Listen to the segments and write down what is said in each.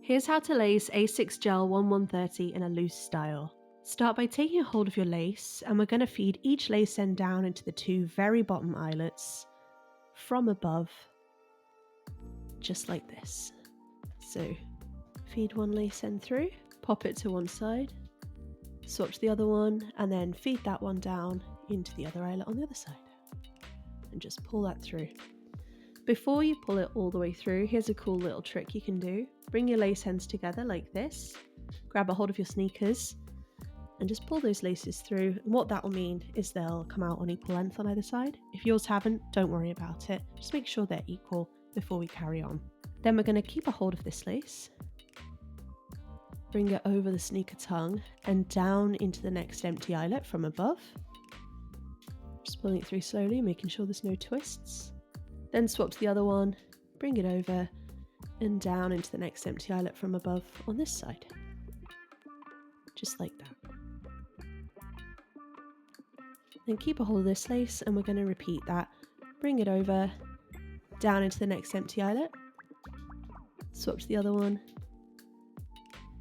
Here's how to lace Asics Gel-1130 in a loose style. Start by taking a hold of your lace, and we're going to feed each lace end down into the two very bottom eyelets from above, just like this. So feed one lace end through, pop it to one side, swap to the other one, and then feed that one down into the other eyelet on the other side. And just pull that through. Before you pull it all the way through, here's a cool little trick you can do. Bring your lace ends together like this, grab a hold of your sneakers, and just pull those laces through. And what that will mean is they'll come out on equal length on either side. If yours haven't, don't worry about it. Just make sure they're equal before we carry on. Then we're going to keep a hold of this lace, bring it over the sneaker tongue and down into the next empty eyelet from above. Just pulling it through slowly, making sure there's no twists. Then swap to the other one, bring it over and down into the next empty eyelet from above on this side. Just like that. Then keep a hold of this lace and we're going to repeat that. Bring it over, down into the next empty eyelet, swap to the other one,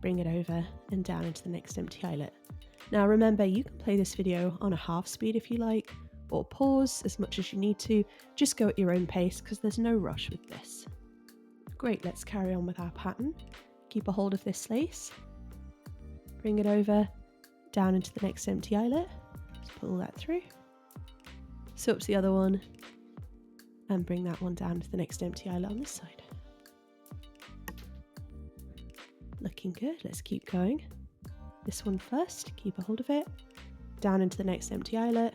bring it over and down into the next empty eyelet. Now remember, you can play this video on a half speed if you like, or pause as much as you need to. Just go at your own pace because there's no rush with this. Great, let's carry on with our pattern. Keep a hold of this lace, bring it over, down into the next empty eyelet, just pull that through, swap to the other one, and bring that one down to the next empty eyelet on this side. Looking good, let's keep going. This one first, keep a hold of it, down into the next empty eyelet,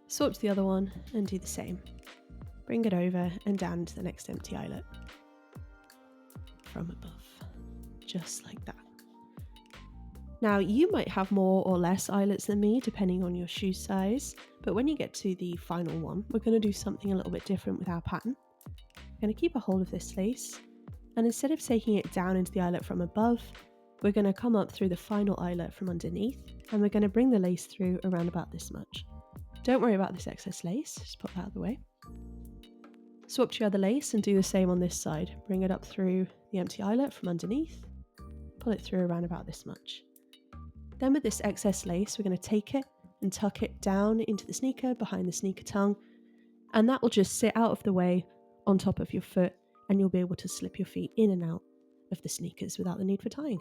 swap to the other one and do the same. Bring it over and down into the next empty eyelet from above, just like that. Now you might have more or less eyelets than me depending on your shoe size, but when you get to the final one, we're going to do something a little bit different with our pattern. We're going to keep a hold of this lace, and instead of taking it down into the eyelet from above, we're going to come up through the final eyelet from underneath, and we're going to bring the lace through around about this much. Don't worry about this excess lace, just put that out of the way. Swap to your other lace and do the same on this side. Bring it up through the empty eyelet from underneath, pull it through around about this much. Then with this excess lace, we're going to take it and tuck it down into the sneaker behind the sneaker tongue, and that will just sit out of the way on top of your foot, and you'll be able to slip your feet in and out of the sneakers without the need for tying.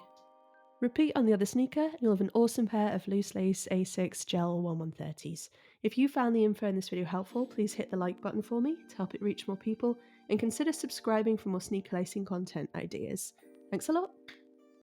Repeat on the other sneaker, and you'll have an awesome pair of loose lace Asics Gel-1130s. If you found the info in this video helpful, please hit the like button for me to help it reach more people, and consider subscribing for more sneaker lacing content ideas. Thanks a lot!